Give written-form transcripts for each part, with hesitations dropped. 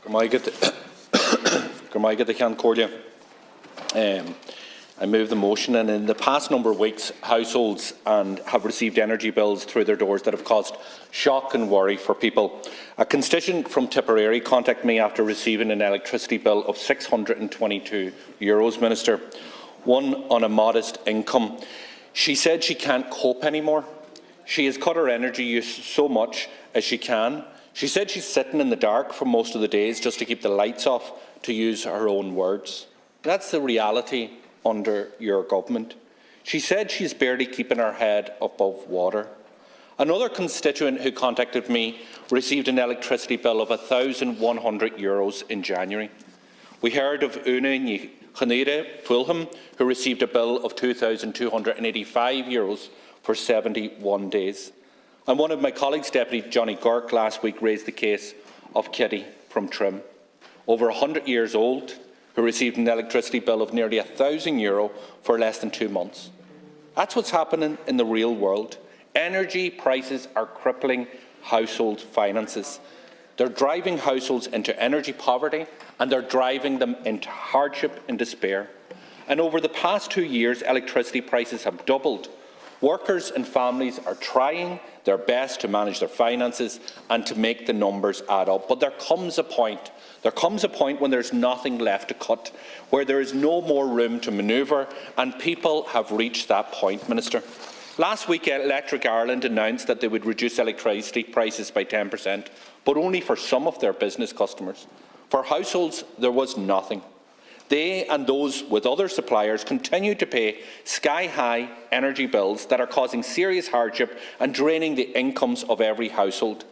I move the motion, and in the past number of weeks, households have received energy bills through their doors that have caused shock and worry for people. A constituent from Tipperary contacted me after receiving an electricity bill of €622, Minister, one on a modest income. She said she can't cope anymore. She has cut her energy use so much as she can. She said she's sitting in the dark for most of the days just to keep the lights off, to use her own words. That's the reality under your government. She said she's barely keeping her head above water. Another constituent who contacted me received an electricity bill of €1,100 in January. We heard of Una Haneda Fulham, who received a bill of €2,285 for 71 days. And one of my colleagues, Deputy Johnny Girk, last week raised the case of Kitty from Trim, over 100 years old, who received an electricity bill of nearly €1,000 for less than 2 months. That's what's happening in the real world. Energy prices are crippling household finances. They're driving households into energy poverty, and they're driving them into hardship and despair. And over the past 2 years, electricity prices have doubled. Workers and families are trying their best to manage their finances and to make the numbers add up. But there comes a point when there's nothing left to cut, where there is no more room to manoeuvre, and people have reached that point, Minister. Last week, Electric Ireland announced that they would reduce electricity prices by 10%, but only for some of their business customers. For households, there was nothing. They and those with other suppliers continue to pay sky-high energy bills that are causing serious hardship and draining the incomes of every household.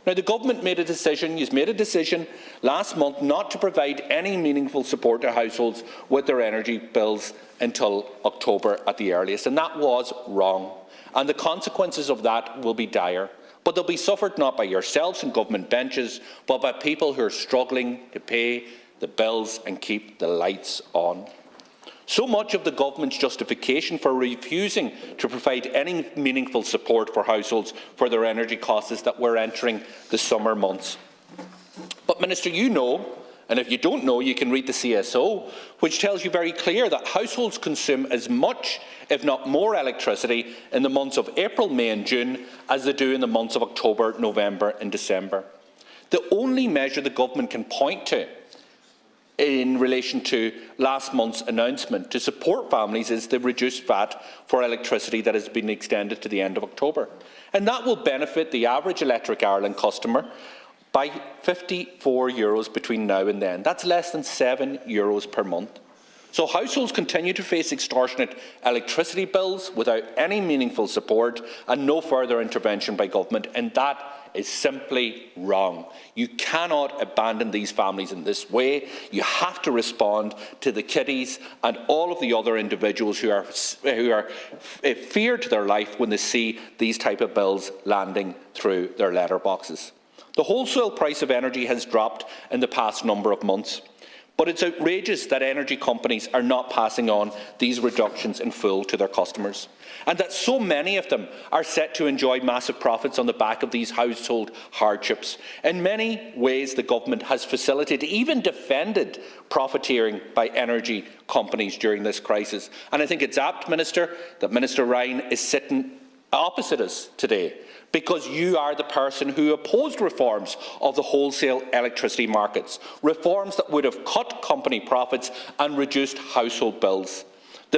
Now, the government made a decision last month not to provide any meaningful support to households with their energy bills until October at the earliest, and that was wrong. And the consequences of that will be dire. But they'll be suffered not by yourselves and government benches, but by people who are struggling to pay the bills and keep the lights on. So much of the government's justification for refusing to provide any meaningful support for households for their energy costs is that we're entering the summer months. But, Minister, you know, and if you don't know, you can read the CSO, which tells you very clear that households consume as much, if not more, electricity in the months of April, May and June as they do in the months of October, November and December. The only measure the government can point to in relation to last month's announcement to support families is the reduced VAT for electricity that has been extended to the end of October. And that will benefit the average Electric Ireland customer by €54 between now and then. That's less than €7 per month. So households continue to face extortionate electricity bills without any meaningful support and no further intervention by government, and that is simply wrong. You cannot abandon these families in this way. You have to respond to the kiddies and all of the other individuals who are feared to their life when they see these type of bills landing through their letterboxes. The wholesale price of energy has dropped in the past number of months, but it's outrageous that energy companies are not passing on these reductions in full to their customers, and that so many of them are set to enjoy massive profits on the back of these household hardships. In many ways, the government has facilitated, even defended, profiteering by energy companies during this crisis. And I think it's apt, Minister, that Minister Ryan is sitting opposite us today, because you are the person who opposed reforms of the wholesale electricity markets, reforms that would have cut company profits and reduced household bills.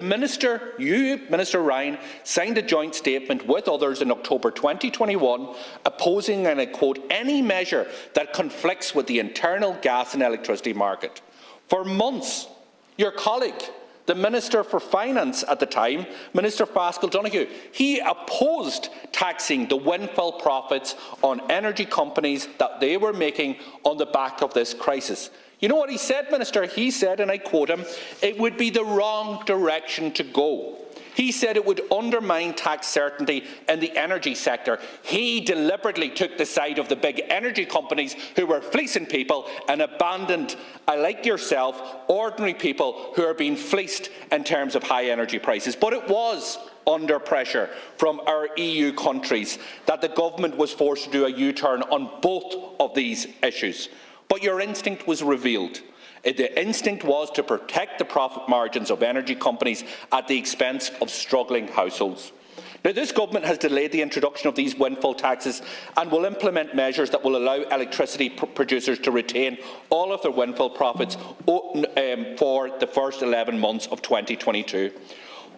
Minister Ryan, signed a joint statement with others in October 2021 opposing, and I quote, any measure that conflicts with the internal gas and electricity market. For months, your colleague, the Minister for Finance at the time, Minister Paschal Donoghue, he opposed taxing the windfall profits on energy companies that they were making on the back of this crisis. You know what he said, Minister? He said, and I quote him, it would be the wrong direction to go. He said it would undermine tax certainty in the energy sector. He deliberately took the side of the big energy companies who were fleecing people and abandoned, like yourself, ordinary people who are being fleeced in terms of high energy prices. But it was under pressure from our EU countries that the government was forced to do a U-turn on both of these issues. But your instinct was revealed. The instinct was to protect the profit margins of energy companies at the expense of struggling households. Now, this government has delayed the introduction of these windfall taxes and will implement measures that will allow electricity producers to retain all of their windfall profits for the first 11 months of 2022.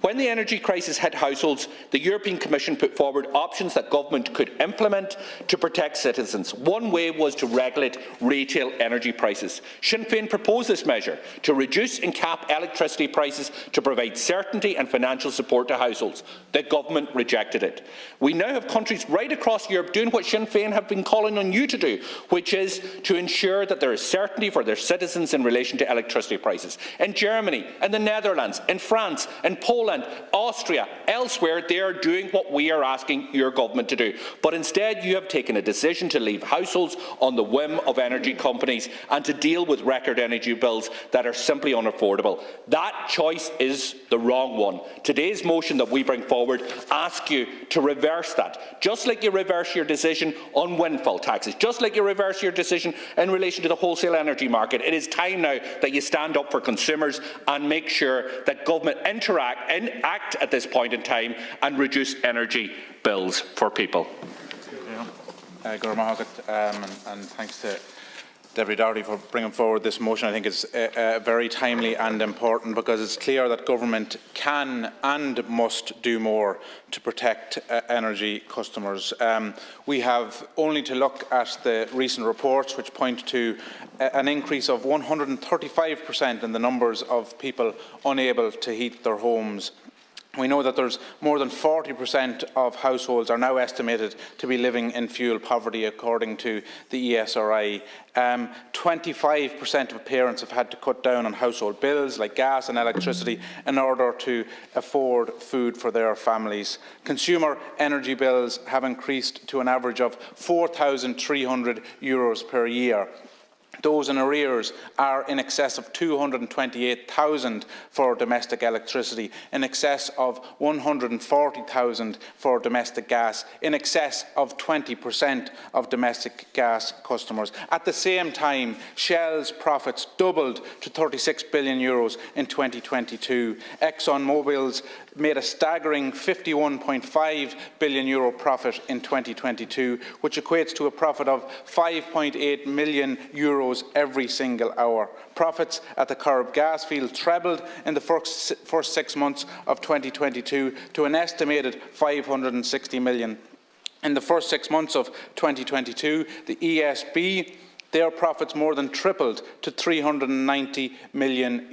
When the energy crisis hit households, the European Commission put forward options that government could implement to protect citizens. One way was to regulate retail energy prices. Sinn Féin proposed this measure to reduce and cap electricity prices to provide certainty and financial support to households. The government rejected it. We now have countries right across Europe doing what Sinn Féin have been calling on you to do, which is to ensure that there is certainty for their citizens in relation to electricity prices. In Germany, in the Netherlands, in France, in Poland, Austria, elsewhere, they are doing what we are asking your government to do. But instead, you have taken a decision to leave households on the whim of energy companies and to deal with record energy bills that are simply unaffordable. That choice is the wrong one. Today's motion that we bring forward asks you to reverse that, just like you reverse your decision on windfall taxes, just like you reverse your decision in relation to the wholesale energy market. It is time now that you stand up for consumers and make sure that government act at this point in time and reduce energy bills for people. And thanks to Deputy Doherty for bringing forward this motion. I think it's very timely and important because it's clear that government can and must do more to protect energy customers. We have only to look at the recent reports which point to an increase of 135% in the numbers of people unable to heat their homes. We know that there's more than 40% of households are now estimated to be living in fuel poverty, according to the ESRI. 25% of parents have had to cut down on household bills like gas and electricity in order to afford food for their families. Consumer energy bills have increased to an average of €4,300 per year. Those in arrears are in excess of 228,000 for domestic electricity, in excess of 140,000 for domestic gas, in excess of 20% of domestic gas customers. At the same time, Shell's profits doubled to €36 billion in 2022. ExxonMobil's made a staggering €51.5 billion profit in 2022, which equates to a profit of €5.8 million every single hour. Profits at the Corrib gas field trebled in the first 6 months of 2022 to an estimated €560 million. In the first 6 months of 2022, the ESB, their profits more than tripled to €390 million.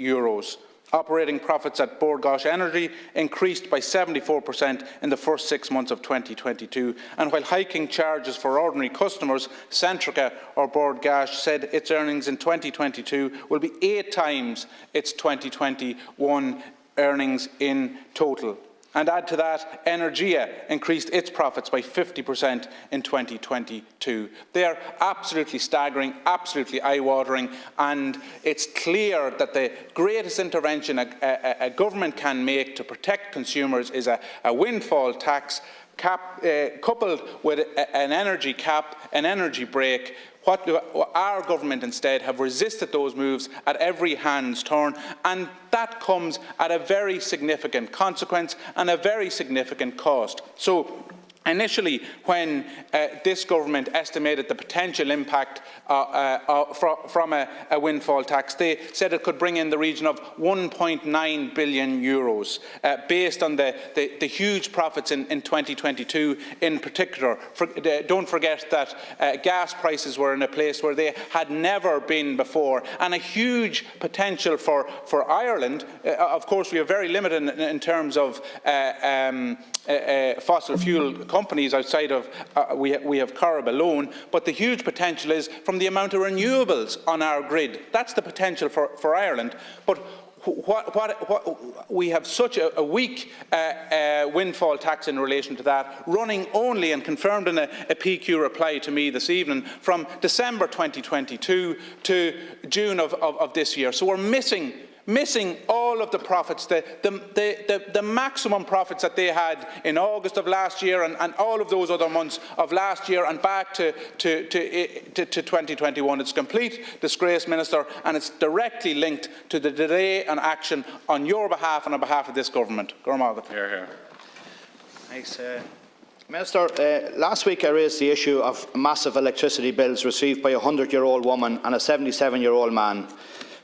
Operating profits at Bord Gáis Energy increased by 74% in the first 6 months of 2022. And while hiking charges for ordinary customers, Centrica or Bord Gáis said its earnings in 2022 will be 8 times its 2021 earnings in total. And add to that, Energia increased its profits by 50% in 2022. They are absolutely staggering, absolutely eye-watering, and it's clear that the greatest intervention a government can make to protect consumers is a windfall tax coupled with an energy cap, an energy break. Our government instead have resisted those moves at every hand's turn, and that comes at a very significant consequence and a very significant cost. So initially, when this government estimated the potential impact from a windfall tax, they said it could bring in the region of €1.9 billion, based on the huge profits in 2022 in particular. Don't forget that gas prices were in a place where they had never been before, and a huge potential for Ireland. Of course, we are very limited in terms of fossil fuel companies outside of, we have Corrib alone, but the huge potential is from the amount of renewables on our grid. That's the potential for Ireland. But we have such a weak windfall tax in relation to that, running only, and confirmed in a PQ reply to me this evening, from December 2022 to June of this year. So we're missing missing all of the profits, the maximum profits that they had in August of last year and all of those other months of last year and back to 2021. It's a complete disgrace, Minister, and it's directly linked to the delay in action on your behalf and on behalf of this government. Hear, hear. Thanks. Minister, last week I raised the issue of massive electricity bills received by a 100-year-old woman and a 77-year-old man.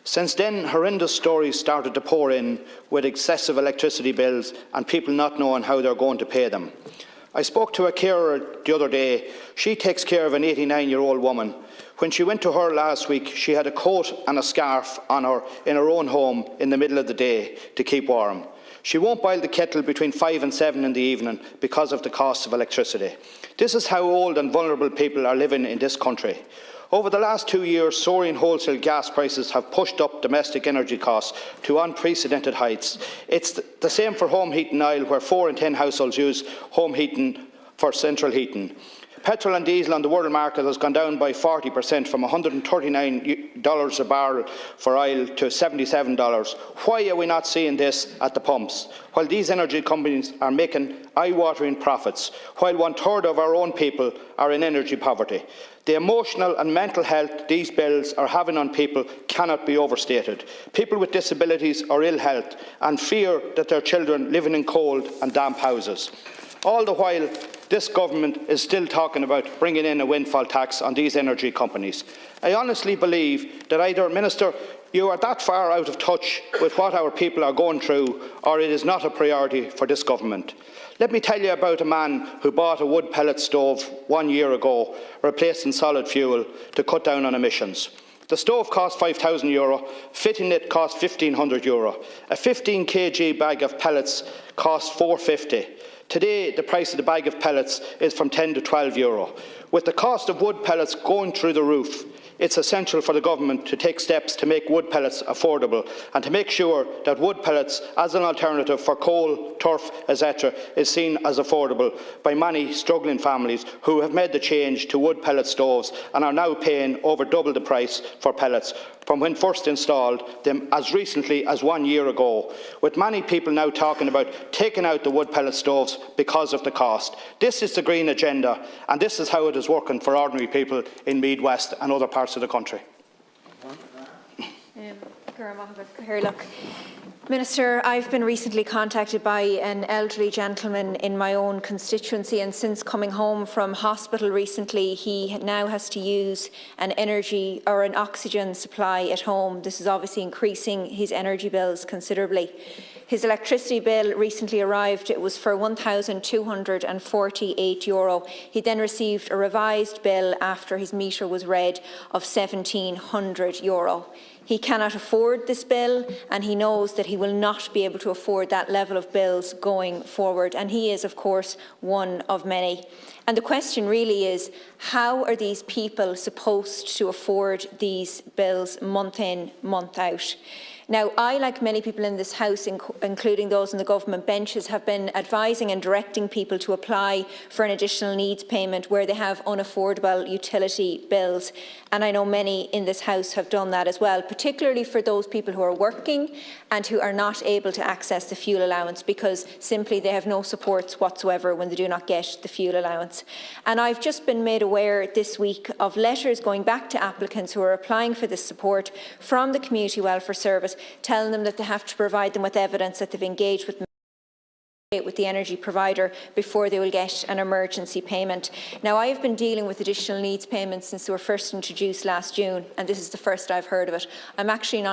Since then, horrendous stories started to pour in with excessive electricity bills and people not knowing how they're going to pay them. I spoke to a carer the other day. She takes care of an 89-year-old woman. When she went to her last week, she had a coat and a scarf on her in her own home in the middle of the day to keep warm. She won't boil the kettle between 5 and 7 in the evening because of the cost of electricity. This is how old and vulnerable people are living in this country. Over the last 2 years, soaring wholesale gas prices have pushed up domestic energy costs to unprecedented heights. It's the same for home heating oil, where 4 in 10 households use home heating for central heating. Petrol and diesel on the world market has gone down by 40%, from $139 a barrel for oil to $77. Why are we not seeing this at the pumps? While these energy companies are making eye-watering profits, while 1/3 of our own people are in energy poverty. The emotional and mental health these bills are having on people cannot be overstated. People with disabilities or ill health and fear that their children living in cold and damp houses. All the while, this government is still talking about bringing in a windfall tax on these energy companies. I honestly believe that either, Minister, you are that far out of touch with what our people are going through, or it is not a priority for this government. Let me tell you about a man who bought a wood pellet stove 1 year ago, replacing solid fuel to cut down on emissions. The stove cost €5,000, fitting it cost €1,500. A 15 kg bag of pellets cost €4.50. Today, the price of the bag of pellets is from €10 to €12. With the cost of wood pellets going through the roof, it's essential for the government to take steps to make wood pellets affordable and to make sure that wood pellets as an alternative for coal, turf, etc. is seen as affordable by many struggling families who have made the change to wood pellet stoves and are now paying over double the price for pellets from when first installed them as recently as 1 year ago, with many people now talking about taking out the wood pellet stoves because of the cost. This is the Green Agenda, and this is how it is working for ordinary people in Meath West and other parts of the country. Minister, I've been recently contacted by an elderly gentleman in my own constituency, and since coming home from hospital recently, he now has to use an energy or an oxygen supply at home. This is obviously increasing his energy bills considerably. His electricity bill recently arrived. It was for €1,248. He then received a revised bill after his meter was read of €1,700. He cannot afford this bill, and he knows that he will not be able to afford that level of bills going forward, and he is, of course, one of many. And the question really is, how are these people supposed to afford these bills month in, month out? Now, I, like many people in this House, including those on the government benches, have been advising and directing people to apply for an additional needs payment where they have unaffordable utility bills. And I know many in this House have done that as well, particularly for those people who are working and who are not able to access the fuel allowance because simply they have no supports whatsoever when they do not get the fuel allowance. And I've just been made aware this week of letters going back to applicants who are applying for this support from the Community Welfare Service, telling them that they have to provide them with evidence that they've engaged with the energy provider before they will get an emergency payment. Now, I have been dealing with additional needs payments since they were first introduced last June, and this is the first I've heard of it. I'm not sure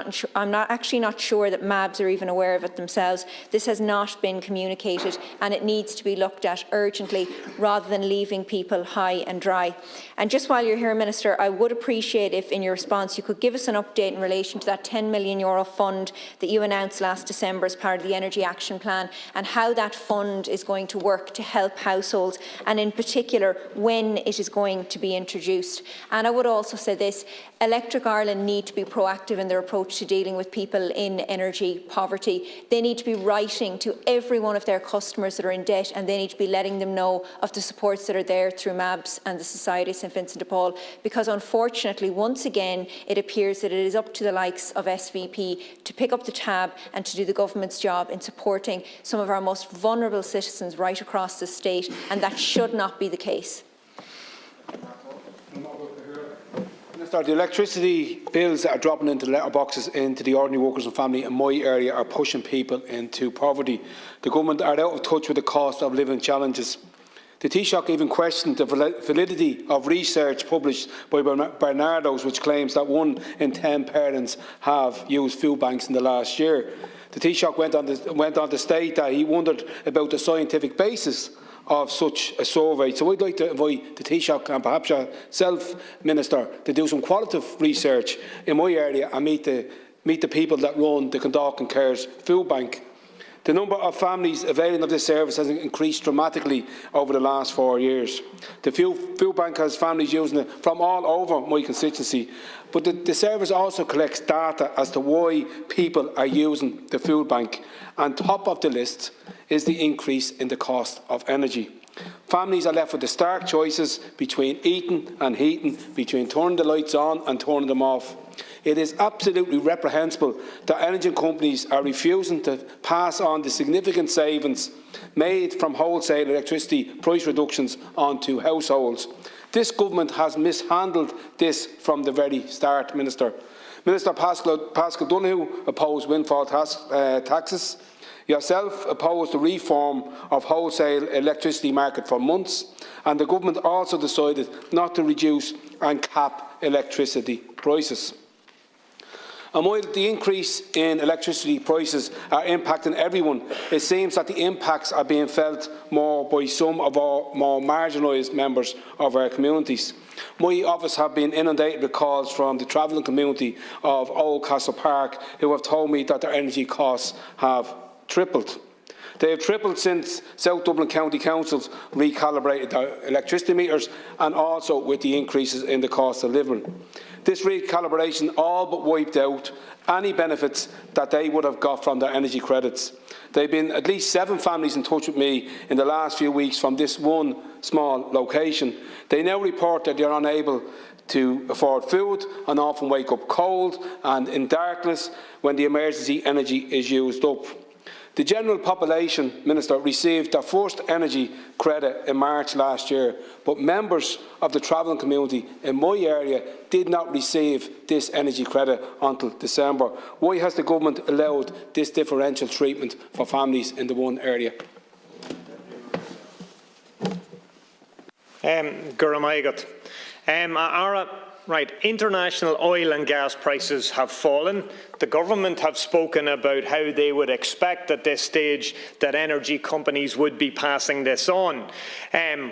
that MABs are even aware of it themselves. This has not been communicated, and it needs to be looked at urgently rather than leaving people high and dry. And just while you're here, Minister, I would appreciate if in your response you could give us an update in relation to that €10 million fund that you announced last December as part of the Energy Action Plan, and how that that fund is going to work to help households, and in particular when it is going to be introduced. And I would also say this: Electric Ireland need to be proactive in their approach to dealing with people in energy poverty. They need to be writing to every one of their customers that are in debt, and they need to be letting them know of the supports that are there through MABS and the Society of St Vincent de Paul, because unfortunately, once again, it appears that it is up to the likes of SVP to pick up the tab and to do the government's job in supporting some of our most vulnerable citizens right across the state, and that should not be the case. The electricity bills that are dropping into the letterboxes into the ordinary workers and family in my area are pushing people into poverty. The government are out of touch with the cost of living challenges. The Taoiseach even questioned the validity of research published by Barnardo's, which claims that 1 in 10 parents have used food banks in the last year. The Taoiseach went on to state that he wondered about the scientific basis of such a survey. So I'd like to invite the Taoiseach and perhaps yourself, Minister, to do some qualitative research in my area and meet the people that run the Condalkin Cares Food Bank. The number of families availing of this service has increased dramatically over the last 4 years. The food bank has families using it from all over my constituency, but the service also collects data as to why people are using the food bank. And top of the list is the increase in the cost of energy. Families are left with the stark choices between eating and heating, between turning the lights on and turning them off. It is absolutely reprehensible that energy companies are refusing to pass on the significant savings made from wholesale electricity price reductions onto households. This government has mishandled this from the very start, Minister. Minister Paschal Donoghue opposed windfall taxes. Yourself opposed the reform of wholesale electricity market for months, and the government also decided not to reduce and cap electricity prices. And while the increase in electricity prices are impacting everyone, it seems that the impacts are being felt more by some of our more marginalised members of our communities. My office have been inundated with calls from the travelling community of Old Castle Park, who have told me that their energy costs have tripled. They have tripled since South Dublin County Councils recalibrated their electricity meters, and also with the increases in the cost of living. This recalibration all but wiped out any benefits that they would have got from their energy credits. There have been at least 7 families in touch with me in the last few weeks from this one small location. They now report that they are unable to afford food and often wake up cold and in darkness when the emergency energy is used up. The general population, Minister, received their first energy credit in March last year, but members of the travelling community in my area did not receive this energy credit until December. Why has the government allowed this differential treatment for families in the one area? Right, international oil and gas prices have fallen. The government have spoken about how they would expect at this stage that energy companies would be passing this on.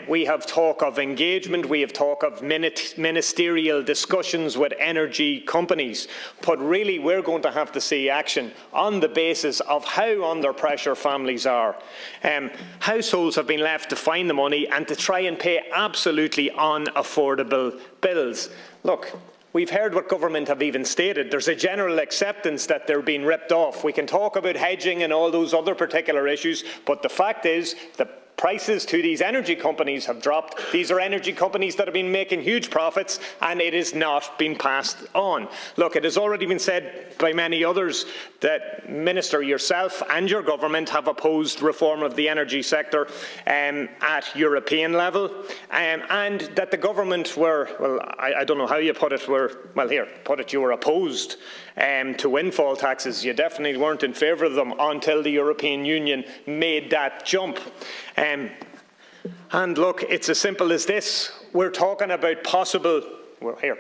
We have talk of engagement, we have talk of ministerial discussions with energy companies, but really we're going to have to see action on the basis of how under pressure families are. Households have been left to find the money and to try and pay absolutely unaffordable bills. Look, we've heard what government have even stated. There's a general acceptance that they're being ripped off. We can talk about hedging and all those other particular issues, but the fact is the prices to these energy companies have dropped. These are energy companies that have been making huge profits, and it is not being passed on. Look, it has already been said by many others that, Minister, yourself and your government have opposed reform of the energy sector at European level, and that the government were, well, I don't know how you put it, you were opposed to windfall taxes. You definitely weren't in favour of them until the European Union made that jump. And look, it's as simple as this. We're talking about possible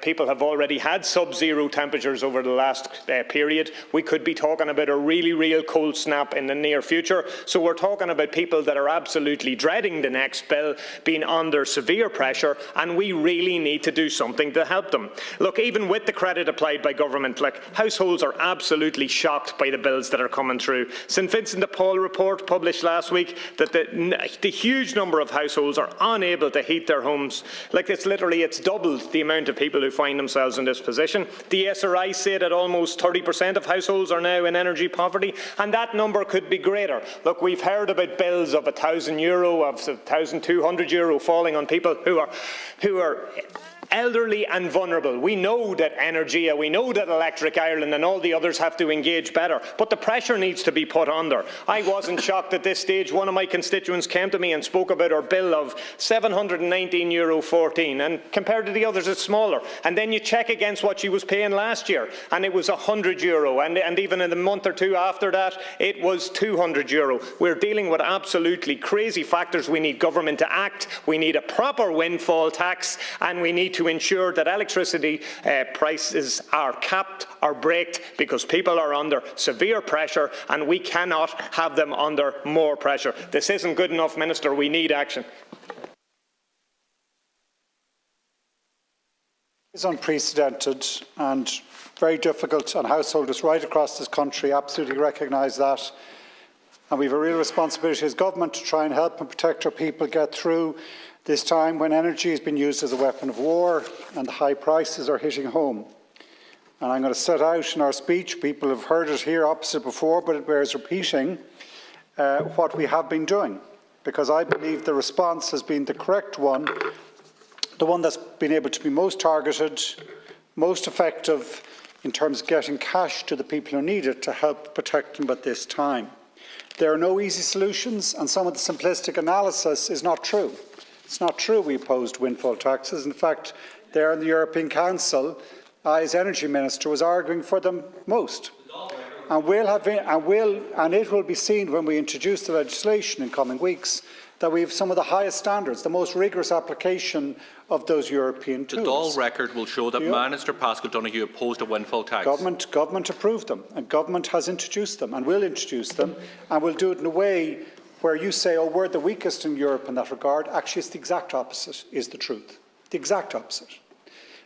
People have already had sub-zero temperatures over the last period. We could be talking about a really real cold snap in the near future. So we're talking about people that are absolutely dreading the next bill, being under severe pressure, and we really need to do something to help them. Look, even with the credit applied by government, households are absolutely shocked by the bills that are coming through. St Vincent de Paul report published last week that the huge number of households are unable to heat their homes. It's doubled the amount of people who find themselves in this position. The SRI say that almost 30% of households are now in energy poverty, and that number could be greater. Look, we've heard about bills of €1,000, of €1,200 falling on people who are elderly and vulnerable. We know that Energia, we know that Electric Ireland and all the others have to engage better, but the pressure needs to be put under. I wasn't shocked at this stage. One of my constituents came to me and spoke about our bill of €719.14, and compared to the others it's smaller. And then you check against what she was paying last year, and it was €100, and even in the month or two after that it was €200. We're dealing with absolutely crazy factors. We need government to act, we need a proper windfall tax, and we need to ensure that electricity prices are capped or braked, because people are under severe pressure and we cannot have them under more pressure. This isn't good enough, Minister. We need action. It's unprecedented and very difficult, and householders right across this country absolutely recognise that. And we have a real responsibility as government to try and help and protect our people get through this time when energy has been used as a weapon of war and the high prices are hitting home. And I'm going to set out in our speech, people have heard it here opposite before, but it bears repeating, what we have been doing, because I believe the response has been the correct one, the one that's been able to be most targeted, most effective in terms of getting cash to the people who need it to help protect them at this time. There are no easy solutions, and some of the simplistic analysis is not true. It's not true we opposed windfall taxes. In fact, there in the European Council, I, as Energy Minister, was arguing for them most. And it will be seen when we introduce the legislation in coming weeks that we have some of the highest standards, the most rigorous application of those European tools. The Dáil record will show that Minister Paschal Donoghue opposed a windfall tax. Government approved them, and government has introduced them and will introduce them, and will do it in a way where you say, oh, we're the weakest in Europe in that regard. Actually, it's the exact opposite is the truth. The exact opposite.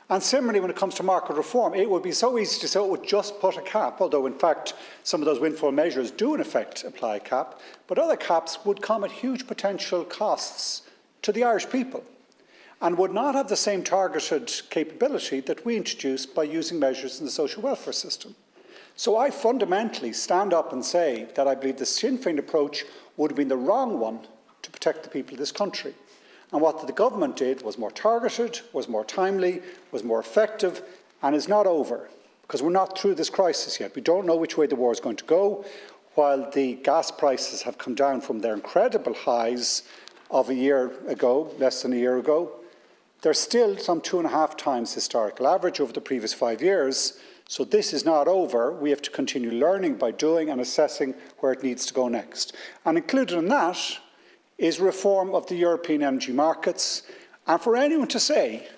And similarly, when it comes to market reform, it would be so easy to say, oh, it would just put a cap, although in fact some of those windfall measures do in effect apply a cap, but other caps would come at huge potential costs to the Irish people and would not have the same targeted capability that we introduced by using measures in the social welfare system. So I fundamentally stand up and say that I believe the Sinn Féin approach would have been the wrong one to protect the people of this country. And what the government did was more targeted, was more timely, was more effective, and is not over, because we're not through this crisis yet. We don't know which way the war is going to go. While the gas prices have come down from their incredible highs of a year ago, less than a year ago, they're still some 2.5 times historical average over the previous 5 years. So this is not over. We have to continue learning by doing and assessing where it needs to go next. And included in that is reform of the European energy markets. And for anyone to say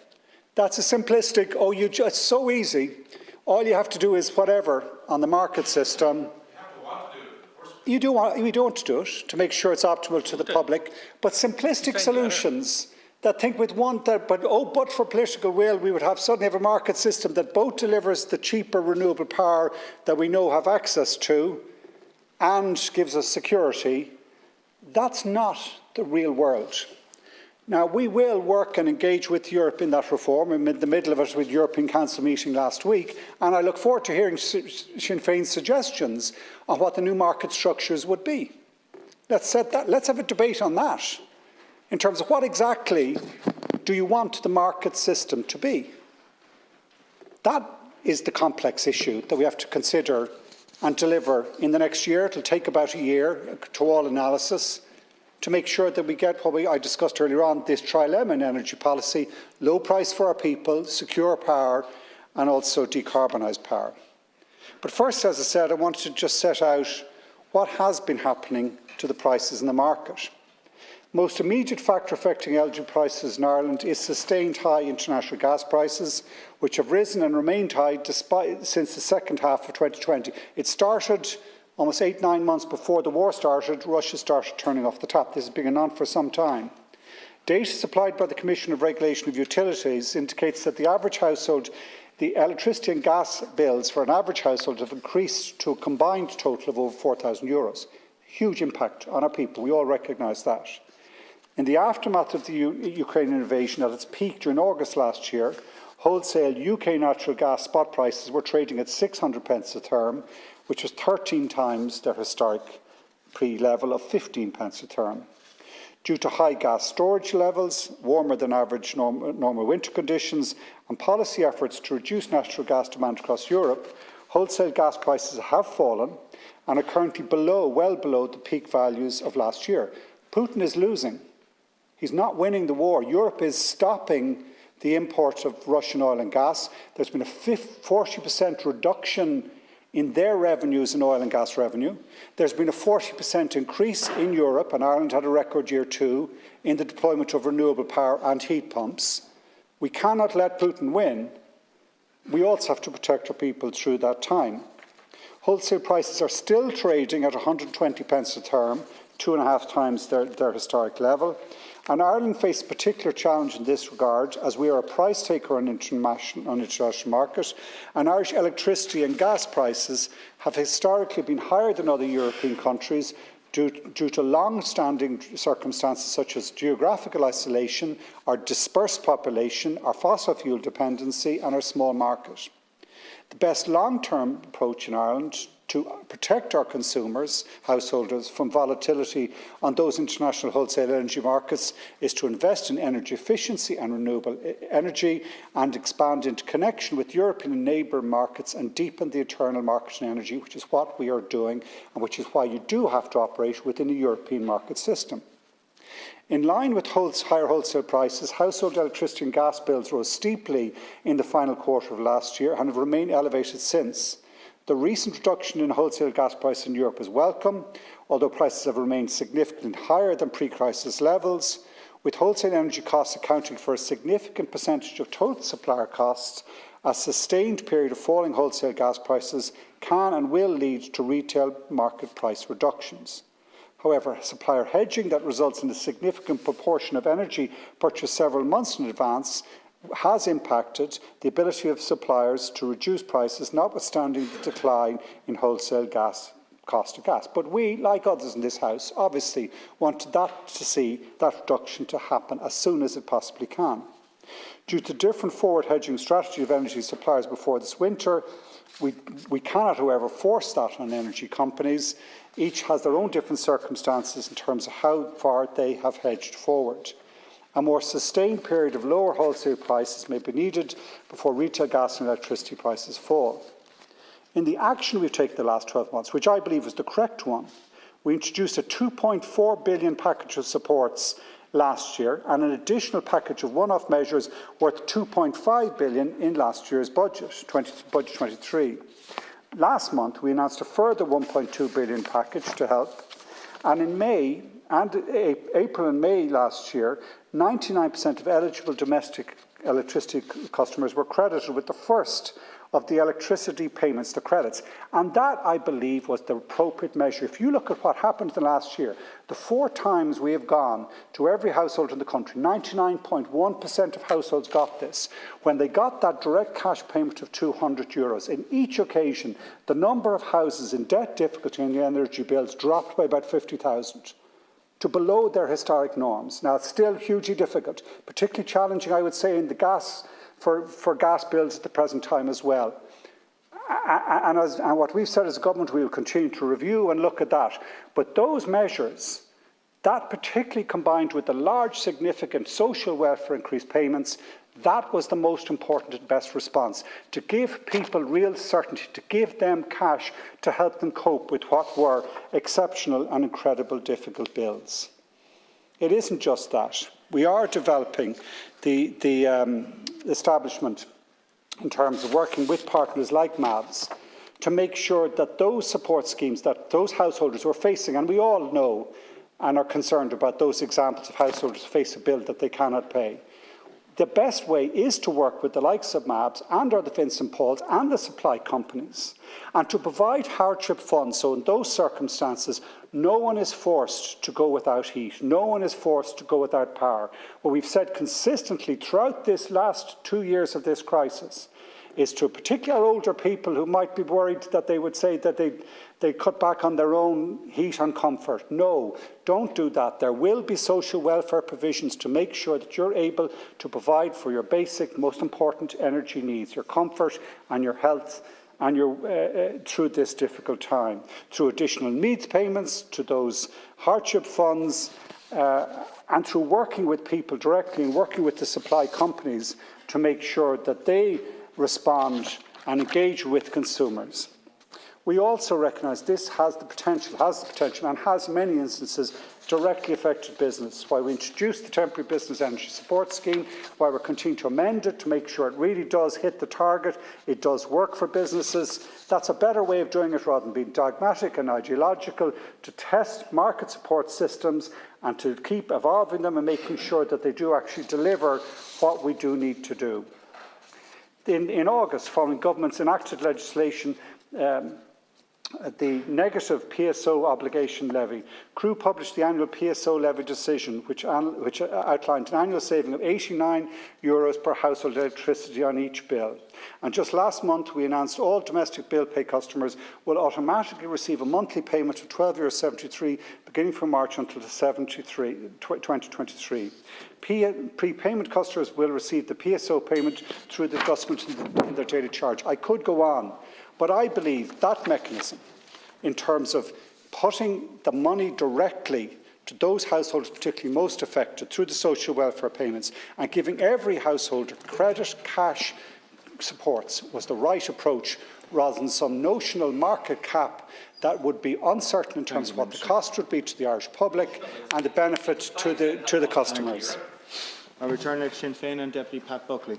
that's a simplistic, oh, it's so easy, all you have to do is whatever on the market system. You do want to do it to make sure it's optimal to the public, but simplistic solutions that think with one that, but for political will, we would suddenly have a market system that both delivers the cheaper renewable power that we know have access to and gives us security. That's not the real world. Now, we will work and engage with Europe in that reform. I'm in the middle of it with the European Council meeting last week, and I look forward to hearing Sinn Féin's suggestions on what the new market structures would be. Let's have a debate on that, in terms of what exactly do you want the market system to be? That is the complex issue that we have to consider and deliver in the next year. It will take about a year to all analysis to make sure that we get what I discussed earlier on, this trilemma in energy policy: low price for our people, secure power, and also decarbonise power. But first, as I said, I wanted to just set out what has been happening to the prices in the market. Most immediate factor affecting energy prices in Ireland is sustained high international gas prices, which have risen and remained high since the second half of 2020. It started almost 8-9 months before the war started. Russia started turning off the tap. This has been on for some time. Data supplied by the Commission of Regulation of Utilities indicates that the average household, the electricity and gas bills for an average household have increased to a combined total of over €4,000. Huge impact on our people. We all recognise that. In the aftermath of the Ukrainian invasion, at its peak during August last year, wholesale UK natural gas spot prices were trading at 600 pence a therm, which was 13 times their historic pre-level of 15 pence a therm. Due to high gas storage levels, warmer than average normal winter conditions, and policy efforts to reduce natural gas demand across Europe, wholesale gas prices have fallen and are currently well below the peak values of last year. Putin is losing. He's not winning the war. Europe is stopping the import of Russian oil and gas. There's been a 40% reduction in their revenues in oil and gas revenue. There's been a 40% increase in Europe, and Ireland had a record year too, in the deployment of renewable power and heat pumps. We cannot let Putin win. We also have to protect our people through that time. Wholesale prices are still trading at 120 pence a therm, 2.5 times their historic level. And Ireland faces a particular challenge in this regard, as we are a price taker on international market, and Irish electricity and gas prices have historically been higher than other European countries due to long-standing circumstances such as geographical isolation, our dispersed population, our fossil fuel dependency, and our small market. The best long-term approach in Ireland to protect our consumers, householders, from volatility on those international wholesale energy markets is to invest in energy efficiency and renewable energy and expand into connection with European and neighbour markets and deepen the internal market in energy, which is what we are doing and which is why you do have to operate within a European market system. In line with higher wholesale prices, household electricity and gas bills rose steeply in the final quarter of last year and have remained elevated since. The recent reduction in wholesale gas prices in Europe is welcome, although prices have remained significantly higher than pre-crisis levels, with wholesale energy costs accounting for a significant percentage of total supplier costs. A sustained period of falling wholesale gas prices can and will lead to retail market price reductions. However, supplier hedging that results in a significant proportion of energy purchased several months in advance has impacted the ability of suppliers to reduce prices, notwithstanding the decline in wholesale cost of gas. But we, like others in this House, obviously want to see that reduction to happen as soon as it possibly can. Due to different forward hedging strategy of energy suppliers before this winter, we cannot, however, force that on energy companies. Each has their own different circumstances in terms of how far they have hedged forward. A more sustained period of lower wholesale prices may be needed before retail gas and electricity prices fall. In the action we've taken the last 12 months, which I believe is the correct one, we introduced a €2.4 billion package of supports last year and an additional package of one-off measures worth €2.5 billion in last year's budget, Budget 23. Last month, we announced a further €1.2 billion package to help, and in April and May last year, 99% of eligible domestic electricity customers were credited with the first of the electricity payments, the credits. And that, I believe, was the appropriate measure. If you look at what happened in the last year, the 4 times we have gone to every household in the country, 99.1% of households got this. When they got that direct cash payment of €200, in each occasion, the number of houses in debt difficulty and the energy bills dropped by about 50,000. To below their historic norms. Now, it's still hugely difficult, particularly challenging, I would say, in the gas for gas bills at the present time as well. And what we've said as a government, we will continue to review and look at that. But those measures, that particularly combined with the large, significant social welfare increased payments, that was the most important and best response, to give people real certainty, to give them cash to help them cope with what were exceptional and incredible difficult bills. It isn't just that. We are developing the establishment in terms of working with partners like MAVs to make sure that those support schemes that those householders who are facing, and we all know, and are concerned about those examples of households who face a bill that they cannot pay. The best way is to work with the likes of MABS and or the Vincent Pauls and the supply companies, and to provide hardship funds so in those circumstances no one is forced to go without heat, no one is forced to go without power. What we've said consistently throughout this last 2 years of this crisis is to particular older people who might be worried that they would say that they cut back on their own heat and comfort. No, don't do that. There will be social welfare provisions to make sure that you're able to provide for your basic, most important energy needs, your comfort and your health, and through this difficult time, through additional needs payments, to those hardship funds, and through working with people directly and working with the supply companies to make sure that they respond and engage with consumers. We also recognise this has the potential and has in many instances directly affected business. Why we introduced the Temporary Business Energy Support Scheme, why we're continuing to amend it to make sure it really does hit the target, it does work for businesses. That's a better way of doing it rather than being dogmatic and ideological, to test market support systems and to keep evolving them and making sure that they do actually deliver what we do need to do. In August, following government's enacted legislation, the negative PSO obligation levy, CRU published the annual PSO levy decision, which outlined an annual saving of €89 per household electricity on each bill. And just last month, we announced all domestic bill pay customers will automatically receive a monthly payment of €12.73 beginning from March until 2023. Prepayment customers will receive the PSO payment through the adjustment in their daily charge. I could go on, but I believe that mechanism, in terms of putting the money directly to those households particularly most affected through the social welfare payments and giving every household credit cash supports, was the right approach, rather than some notional market cap that would be uncertain in terms of what the cost would be to the Irish public and the benefit to the customers. I return to Sinn Féin and Deputy Pat Buckley.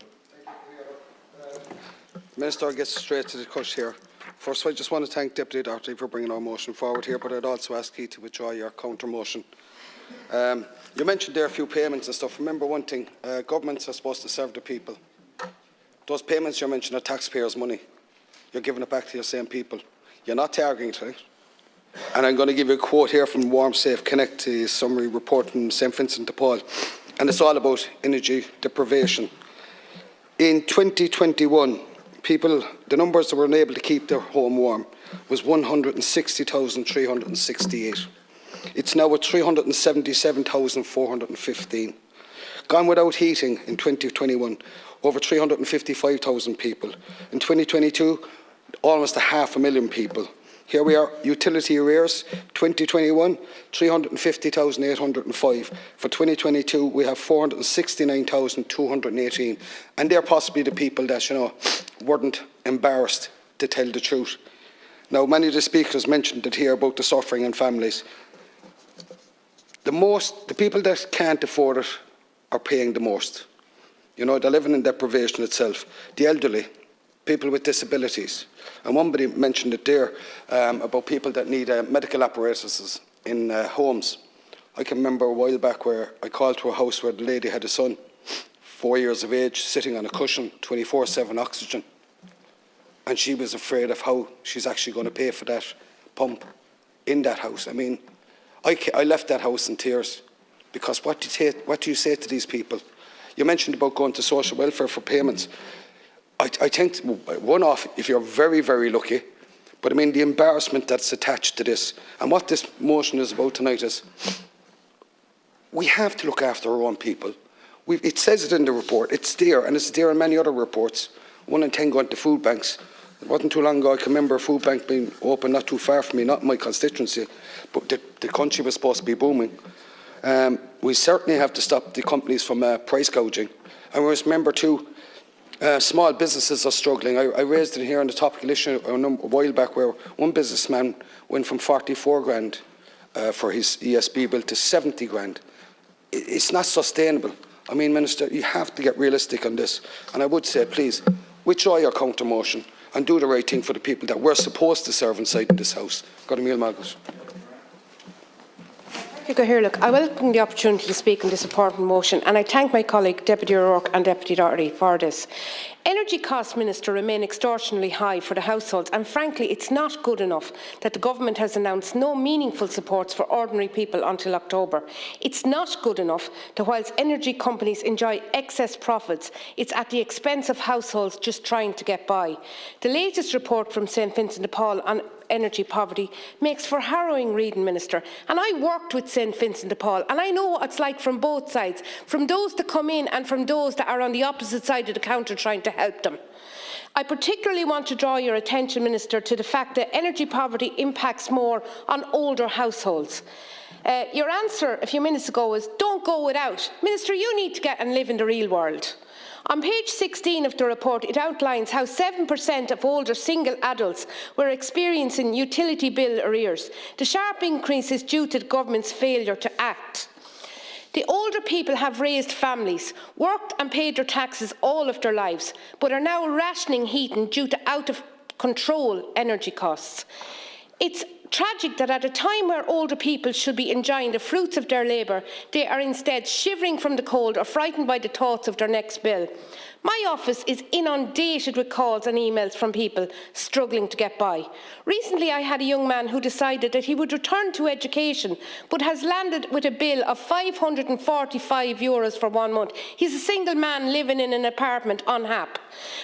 Minister, I'll get straight to the cut here. First, I just want to thank Deputy Doherty for bringing our motion forward here, but I'd also ask you to withdraw your counter motion. You mentioned there a few payments and stuff. Remember one thing, governments are supposed to serve the people. Those payments you mentioned are taxpayers' money. You're giving it back to your same people. You're not targeting it. And I'm going to give you a quote here from Warm Safe Connect, a summary report from St Vincent de Paul. And it's all about energy deprivation. In 2021, the numbers that were unable to keep their home warm was 160,368. It's now at 377,415. Gone without heating in 2021, over 355,000 people. In 2022, almost 500,000 people. Here we are, utility arrears, 2021, 350,805. For 2022, we have 469,218. And they're possibly the people that, weren't embarrassed to tell the truth. Now, many of the speakers mentioned it here about the suffering in families. The people that can't afford it are paying the most. They're living in deprivation itself. The elderly, people with disabilities. And somebody mentioned it there about people that need medical apparatuses in homes. I can remember a while back where I called to a house where the lady had a son, 4 years of age, sitting on a cushion, 24/7 oxygen. And she was afraid of how she's actually going to pay for that pump in that house. I mean, I left that house in tears, because what do you say to these people? You mentioned about going to social welfare for payments. I think one-off if you're very, very lucky, but I mean the embarrassment that's attached to this, and what this motion is about tonight is we have to look after our own people. It says it in the report, it's there, and it's there in many other reports. 1 in 10 going to food banks. It wasn't too long ago I can remember a food bank being open not too far from me, not in my constituency, but the country was supposed to be booming. We certainly have to stop the companies from price gouging. And we must remember too, small businesses are struggling. I raised it here on the topical issue a while back, where one businessman went from 44 grand for his ESB bill to 70 grand. It's not sustainable. I mean, Minister, you have to get realistic on this. And I would say, please, withdraw your counter motion and do the right thing for the people that we're supposed to serve inside in this House. Got a meal, Margaret. Look, I welcome the opportunity to speak on this important motion, and I thank my colleague Deputy O'Rourke and Deputy Doherty for this. Energy costs, Minister, remain extortionately high for the households, and frankly it's not good enough that the Government has announced no meaningful supports for ordinary people until October. It's not good enough that whilst energy companies enjoy excess profits, it's at the expense of households just trying to get by. The latest report from St Vincent de Paul on energy poverty makes for harrowing reading, Minister. And I worked with St Vincent de Paul, and I know what it's like from both sides, from those that come in and from those that are on the opposite side of the counter trying to help them. I particularly want to draw your attention, Minister, to the fact that energy poverty impacts more on older households. Your answer a few minutes ago was, don't go without. Minister, you need to get and live in the real world. On page 16 of the report, it outlines how 7% of older single adults were experiencing utility bill arrears. The sharp increase is due to the government's failure to act. The older people have raised families, worked and paid their taxes all of their lives, but are now rationing heating due to out-of-control energy costs. It's tragic that at a time where older people should be enjoying the fruits of their labour, they are instead shivering from the cold or frightened by the thoughts of their next bill. My office is inundated with calls and emails from people struggling to get by. Recently, I had a young man who decided that he would return to education, but has landed with a bill of €545 for 1 month. He's a single man living in an apartment on HAP.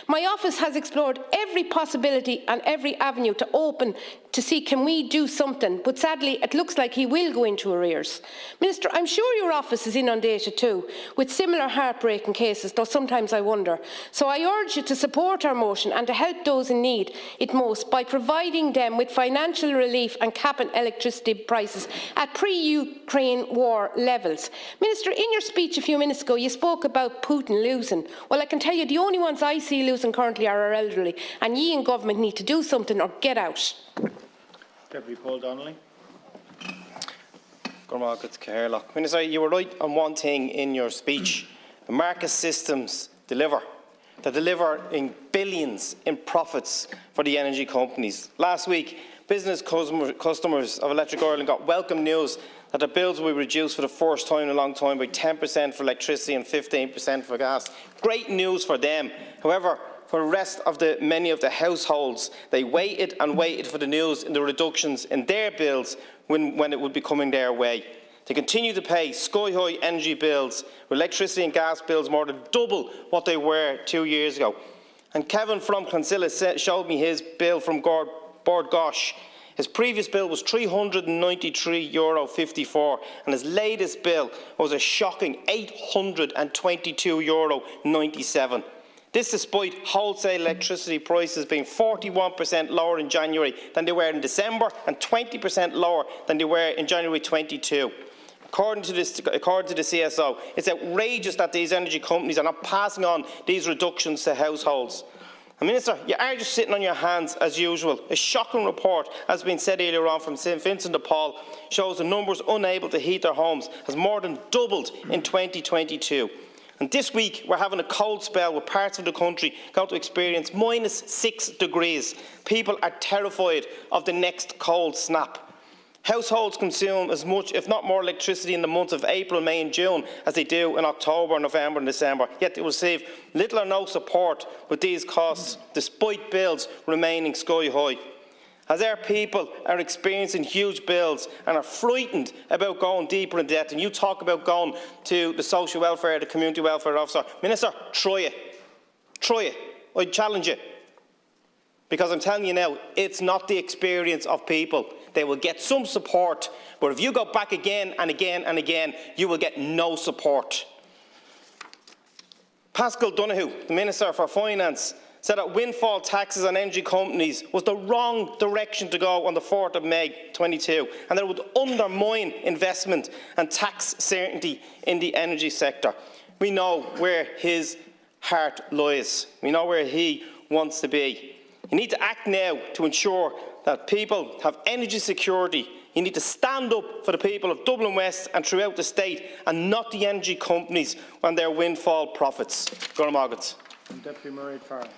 My office has explored every possibility and every avenue to open to see can we do something, but sadly it looks like he will go into arrears. Minister, I'm sure your office is inundated too with similar heartbreaking cases, though sometimes I wonder. So I urge you to support our motion and to help those in need it most by providing them with financial relief and capping electricity prices at pre-Ukraine war levels. Minister, in your speech a few minutes ago you spoke about Putin losing. Well, I can tell you the only ones I see losing currently are our elderly, and ye in government need to do something or get out. Deputy Paul Donnelly. Minister, you were right on one thing in your speech. The market systems deliver. They deliver in billions in profits for the energy companies. Last week, business customers of Electric Ireland got welcome news that their bills will be reduced for the first time in a long time by 10% for electricity and 15% for gas. Great news for them. However, for the rest of many of the households, they waited and waited for the news in the reductions in their bills when it would be coming their way. They continue to pay sky-high energy bills, with electricity and gas bills more than double what they were 2 years ago. And Kevin from Clonsilla showed me his bill from Bord Gosh. His previous bill was €393.54, and his latest bill was a shocking €822.97. This despite wholesale electricity prices being 41% lower in January than they were in December and 20% lower than they were in January 22. According to the CSO, it's outrageous that these energy companies are not passing on these reductions to households. And Minister, you are just sitting on your hands as usual. A shocking report, as has been said earlier on from St Vincent de Paul, shows the numbers unable to heat their homes has more than doubled in 2022. And this week, we're having a cold spell with parts of the country going to experience -6 degrees. People are terrified of the next cold snap. Households consume as much, if not more, electricity in the months of April, May and June as they do in October, November and December, yet they will receive little or no support with these costs, despite bills remaining sky high. As our people are experiencing huge bills and are frightened about going deeper in debt, and you talk about going to the social welfare, the community welfare officer, Minister, try it. Try it. I challenge you. Because I'm telling you now, it's not the experience of people. They will get some support, but if you go back again and again and again, you will get no support. Pascal Donoghue, the Minister for Finance, said that windfall taxes on energy companies was the wrong direction to go on the 4th of May 22, and that it would undermine investment and tax certainty in the energy sector. We know where his heart lies. We know where he wants to be. You need to act now to ensure that people have energy security. You need to stand up for the people of Dublin West and throughout the state, and not the energy companies and their windfall profits. Deputy Murray Farrell.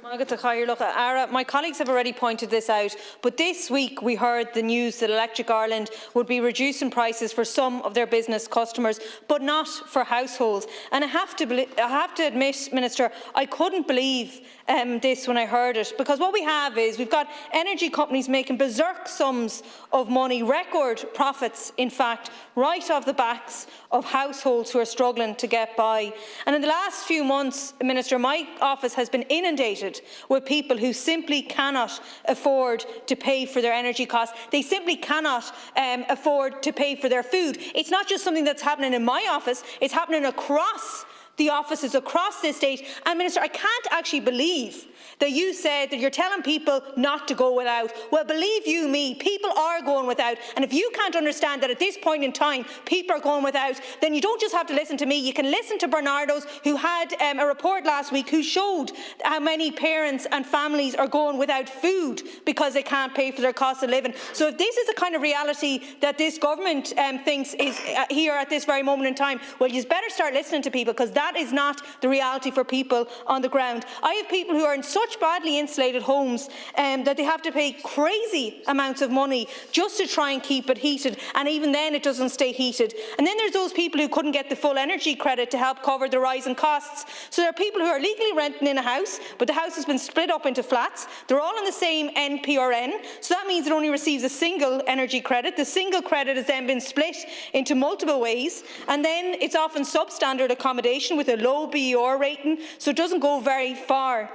My colleagues have already pointed this out, but this week we heard the news that Electric Ireland would be reducing prices for some of their business customers, but not for households. And I have to admit, Minister, I couldn't believe this when I heard it, because what we have is we've got energy companies making berserk sums of money, record profits, in fact, right off the backs of households who are struggling to get by. And in the last few months, Minister, my office has been inundated with people who simply cannot afford to pay for their energy costs. They simply cannot afford to pay for their food. It's not just something that's happening in my office, it's happening across the offices across this state. And Minister, I can't actually believe that you said that you're telling people not to go without. Well, believe you me, people are going without. And if you can't understand that at this point in time people are going without, then you don't just have to listen to me. You can listen to Bernardo's, who had a report last week who showed how many parents and families are going without food because they can't pay for their cost of living. So if this is the kind of reality that this government thinks is here at this very moment in time, well, you better start listening to people, because that is not the reality for people on the ground. I have people who are in such badly insulated homes that they have to pay crazy amounts of money just to try and keep it heated, and even then it doesn't stay heated. And then there's those people who couldn't get the full energy credit to help cover the rise in costs. So there are people who are legally renting in a house, but the house has been split up into flats. They're all in the same NPRN, so that means it only receives a single energy credit. The single credit has then been split into multiple ways, and then it's often substandard accommodation with a low BER rating, so it doesn't go very far.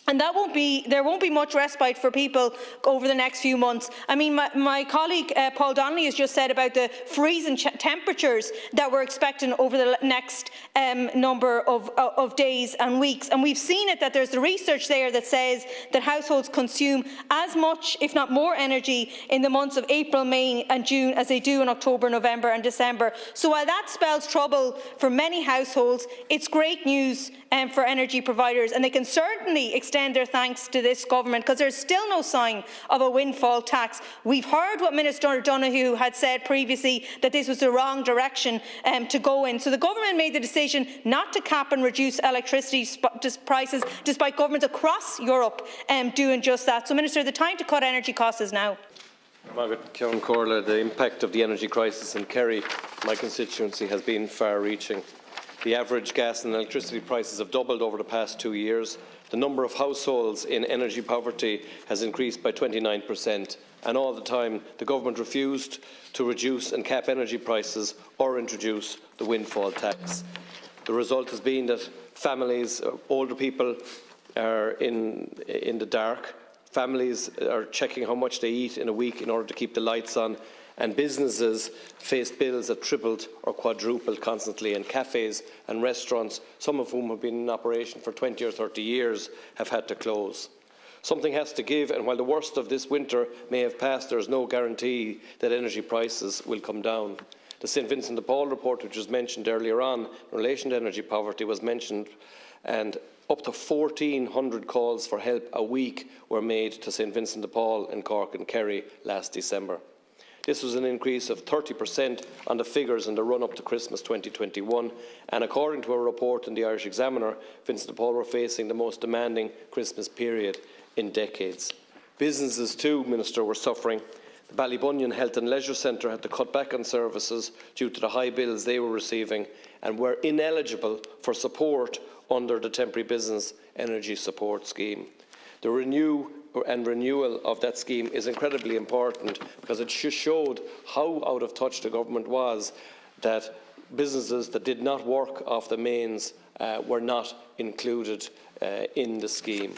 And there won't be much respite for people over the next few months. I mean, my colleague Paul Donnelly has just said about the freezing temperatures that we're expecting over the next number of days and weeks. And we've seen it, that there's the research there that says that households consume as much, if not more, energy in the months of April, May and June as they do in October, November and December. So while that spells trouble for many households, it's great news for energy providers, and they can certainly extend their thanks to this government, because there's still no sign of a windfall tax. We've heard what Minister Donoghue had said previously, that this was the wrong direction to go in. So the government made the decision not to cap and reduce electricity prices, despite governments across Europe doing just that. So, Minister, the time to cut energy costs is now. Margaret Ceann Corla, the impact of the energy crisis in Kerry, my constituency, has been far-reaching. The average gas and electricity prices have doubled over the past 2 years. The number of households in energy poverty has increased by 29%, and all the time the government refused to reduce and cap energy prices or introduce the windfall tax. The result has been that families, older people, are in the dark. Families are checking how much they eat in a week in order to keep the lights on, and businesses face bills that tripled or quadrupled constantly, and cafes and restaurants, some of whom have been in operation for 20 or 30 years, have had to close. Something has to give, and while the worst of this winter may have passed, there is no guarantee that energy prices will come down. The St Vincent de Paul report, which was mentioned earlier on in relation to energy poverty, was mentioned, and up to 1,400 calls for help a week were made to St Vincent de Paul in Cork and Kerry last December. This was an increase of 30% on the figures in the run-up to Christmas 2021, and according to a report in the Irish Examiner, Vincent de Paul were facing the most demanding Christmas period in decades. Businesses too, Minister, were suffering. The Ballybunion Health and Leisure Centre had to cut back on services due to the high bills they were receiving, and were ineligible for support under the Temporary Business Energy Support Scheme. The renewal of that scheme is incredibly important, because it just showed how out of touch the government was, that businesses that did not work off the mains were not included in the scheme.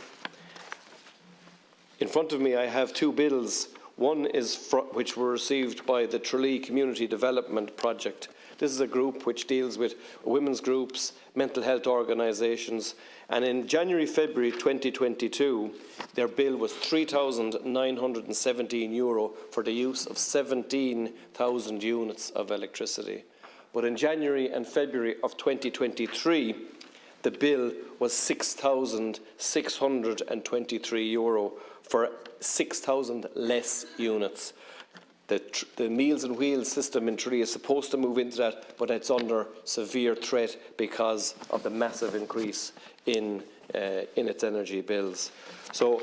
In front of me I have two bills. One is which were received by the Tralee Community Development Project. This is a group which deals with women's groups, mental health organisations, and in January-February 2022, their bill was €3,917 for the use of 17,000 units of electricity. But in January and February of 2023, the bill was €6,623 for 6,000 less units. The Meals on Wheels system in Tralee is supposed to move into that, but it's under severe threat because of the massive increase in its energy bills. So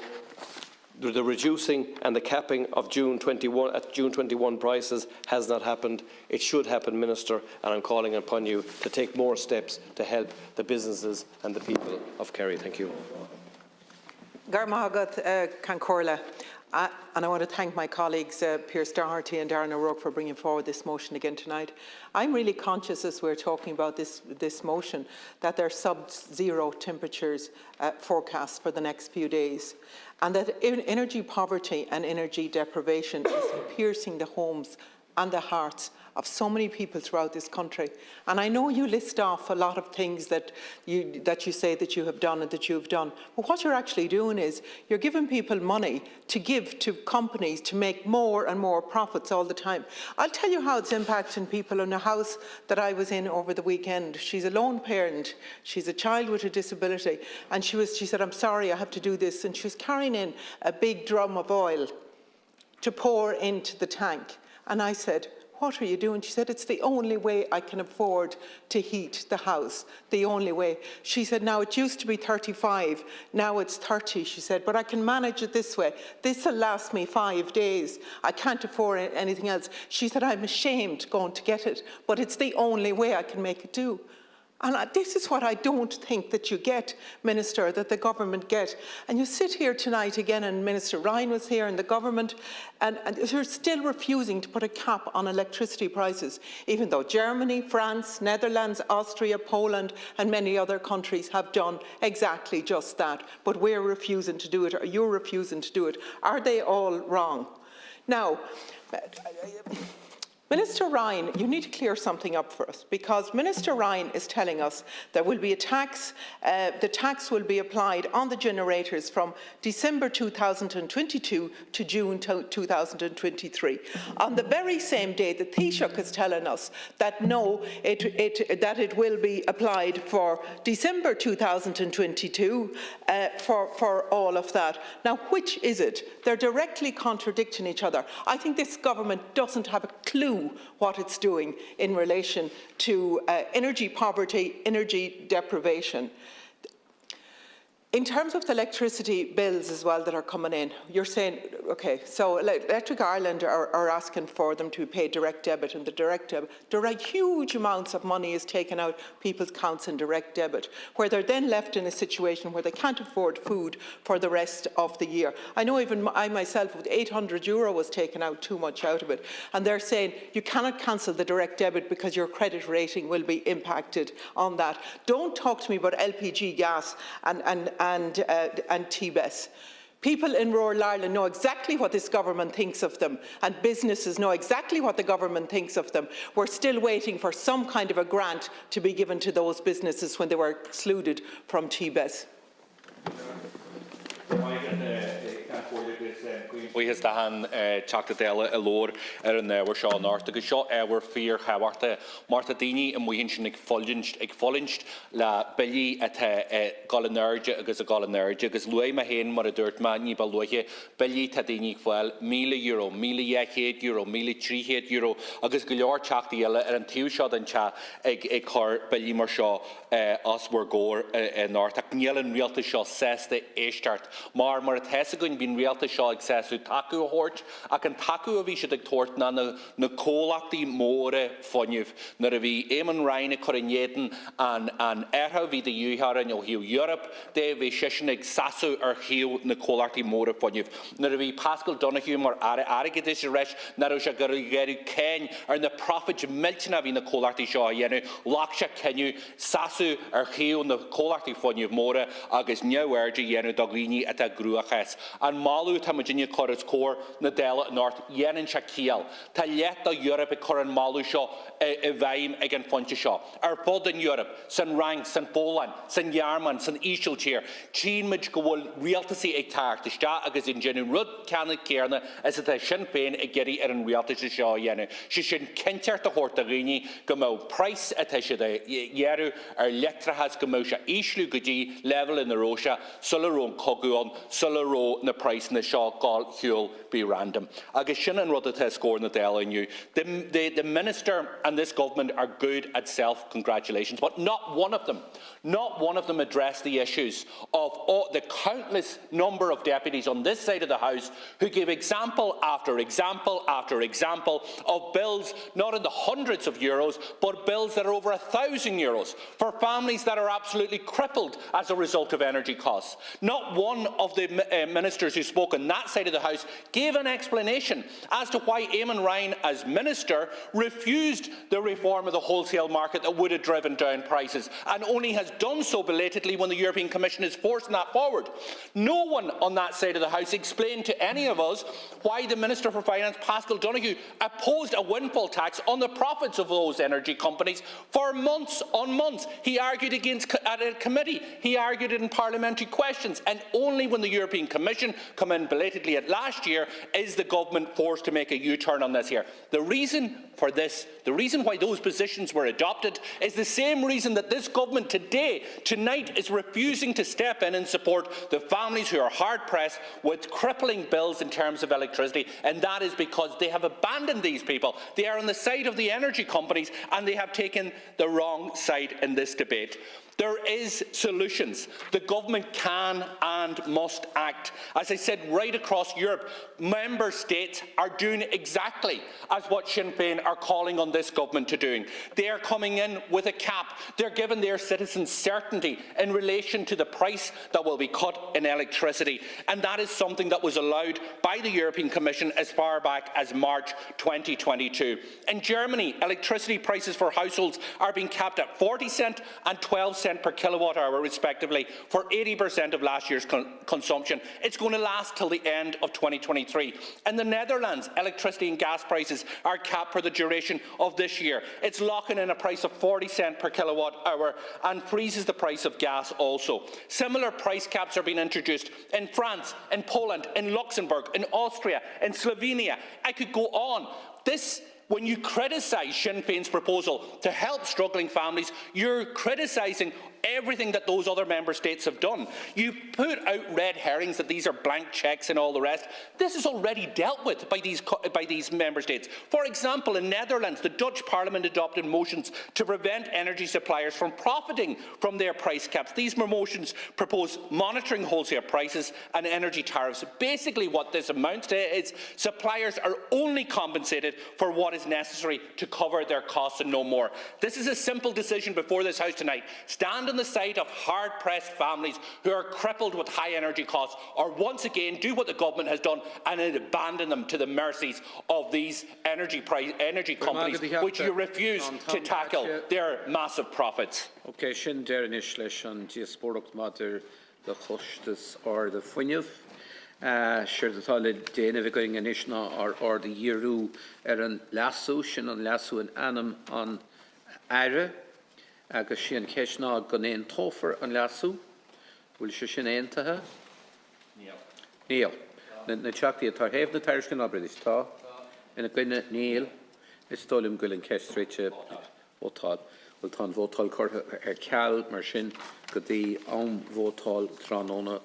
the reducing and the capping of June 21 prices has not happened. It should happen, Minister, and I'm calling upon you to take more steps to help the businesses and the people of Kerry. Thank you. Garmagat Cancorla. And I want to thank my colleagues Pearse Doherty and Darren O'Rourke for bringing forward this motion again tonight. I'm really conscious as we're talking about this motion that there are sub-zero temperatures forecast for the next few days, and that energy poverty and energy deprivation is piercing the homes and the hearts of so many people throughout this country. And I know you list off a lot of things that you say that you have done and that you have done, but what you're actually doing is you're giving people money to give to companies to make more and more profits all the time. I'll tell you how it's impacting people in a house that I was in over the weekend. She's a lone parent, she's a child with a disability, and she said, I'm sorry, I have to do this, and she was carrying in a big drum of oil to pour into the tank. And I said, what are you doing? She said, it's the only way I can afford to heat the house, the only way. She said, now it used to be 35, now it's 30, she said, but I can manage it this way. This will last me 5 days. I can't afford anything else. She said, I'm ashamed going to get it, but it's the only way I can make it do. And this is what I don't think that you get, Minister, that the government get. And you sit here tonight again, and Minister Ryan was here, and the government, and you're still refusing to put a cap on electricity prices, even though Germany, France, Netherlands, Austria, Poland, and many other countries have done exactly just that. But we're refusing to do it, or you're refusing to do it. Are they all wrong? Now, Minister Ryan, you need to clear something up for us, because Minister Ryan is telling us there will be a tax, the tax will be applied on the generators from December 2022 to June 2023. On the very same day, the Taoiseach is telling us that no, that it will be applied for December 2022 for all of that. Now, which is it? They're directly contradicting each other. I think this government doesn't have a clue what it's doing in relation to energy poverty, energy deprivation. In terms of the electricity bills as well that are coming in, you're saying, OK, so Electric Ireland are asking for them to pay direct debit, and the direct debit, huge amounts of money is taken out people's accounts in direct debit, where they're then left in a situation where they can't afford food for the rest of the year. I know even I myself, with €800 was taken out, too much out of it, and they're saying you cannot cancel the direct debit because your credit rating will be impacted on that. Don't talk to me about LPG gas and TBES. People in rural Ireland know exactly what this government thinks of them, and businesses know exactly what the government thinks of them. We're still waiting for some kind of a grant to be given to those businesses when they were excluded from TBES. We has the hand chakta dela alor in there we're Sean North the shot our fear Hawarta Martha Dini and we hinch acknowledged la Billy at Golinerja agus a Golinerja agus Louis Mahain mar a dirt man ni Baloye Billy Tadini well €1,000,000 €1,000,000 €1,300 agus Gilor chakta ela and two shot and cha a car Billy Marshaw us were gore in North Nielen realta shaw says the start mar a Tessagun been realta shaw access taku hort ac yn taku a fi sydd ag tort na colachdi more fonyf na a fi Eamon Ryan a Corinjeden an erha fi de yuhar yn o hiw Europe de fi shishin ag sasu ar hiw na colachdi more fonyf na a fi Pascal Donahue mar arigadish resh na ro siya geru ken ar na profit miltina fi na colachdi shaw yenu laksha kenyu sasu ar hiw na colachdi fonyf more agus new ergi yenu doglini at a gruachas an malu tamagini Corus Core, Nadella North, Yenin Shakiel, Talieta Europe, Coran Malushaw, Evaim again Fontishaw. Our bod in Europe, St. Rank, St. Poland, St. Yarman, St. Ishel Chair, Chin Midgowol, Realty a tar, the Sta agus in Jenny Rud Canet Kerna, as it has Shin Pain, a Getty and Realty Shaw Yenu. She should Kenter to Hortarini, Gamo, Price at Heshade, Yeru, or Lectra has Gamosha, Ishlu Gudi, level in the Rosha, Solaron Koguon, Solaro, the price in the Shaw. fuel be random. Agus sin an rud atá scoring the LNU. The Minister and this government are good at self-congratulations, but not one of them addressed the issues of the countless number of deputies on this side of the House who gave example after example after example of bills not in the hundreds of euros, but bills that are over €1,000 for families that are absolutely crippled as a result of energy costs. Not one of the ministers who spoke on that side of the House gave an explanation as to why Eamon Ryan, as Minister, refused the reform of the wholesale market that would have driven down prices, and only has done so belatedly when the European Commission is forcing that forward. No one on that side of the House explained to any of us why the Minister for Finance, Paschal Donoghue, opposed a windfall tax on the profits of those energy companies for months on months. He argued against at a committee, he argued it in parliamentary questions, and only when the European Commission come in belatedly at last year is the government forced to make a U-turn on this here. The reason for this, the reason why those positions were adopted, is the same reason that this government tonight is refusing to step in and support the families who are hard-pressed with crippling bills in terms of electricity, and that is because they have abandoned these people. They are on the side of the energy companies, and they have taken the wrong side in this debate. There is solutions. The government can and must act. As I said, right across Europe, member states are doing exactly as what Sinn Féin are calling on this government to do. They are coming in with a cap. They're giving their citizens certainty in relation to the price that will be cut in electricity. And that is something that was allowed by the European Commission as far back as March 2022. In Germany, electricity prices for households are being capped at 40 cents and 12 cents per kilowatt hour respectively for 80% of last year's consumption. It's going to last till the end of 2023. In the Netherlands, electricity and gas prices are capped for the duration of this year. It's locking in a price of 40 cents per kilowatt hour and freezes the price of gas also. Similar price caps are being introduced in France, in Poland, in Luxembourg, in Austria, in Slovenia. I could go on. When you criticise Sinn Féin's proposal to help struggling families, you're criticising everything that those other member states have done. You put out red herrings that these are blank cheques and all the rest. This is already dealt with by these member states. For example, in Netherlands, the Dutch Parliament adopted motions to prevent energy suppliers from profiting from their price caps. These motions propose monitoring wholesale prices and energy tariffs. Basically, what this amounts to is suppliers are only compensated for what is necessary to cover their costs and no more. This is a simple decision before this House tonight. Stand on the side of hard-pressed families who are crippled with high energy costs, or once again do what the government has done and abandon them to the mercies of these energy companies, which you refuse to tackle their massive profits. Okay, sin dearnis leis an diasporach mother the chostas or the funineh. Sure the tall déanamh going in isna or the yearú an lasú sin an lasú an anam an aire. Agus sin ceisná go éon tófar an lasú, bhfuil se sin aontaithe? Níl. Na teachtaí atá thaobh na tairiscin obair is tá. Ina gcuine níl, is tólim goil an ceistreite vótáil. Bhfuil tá vótáil chuirtha ceall mar sin go dtí an vótáil tránóna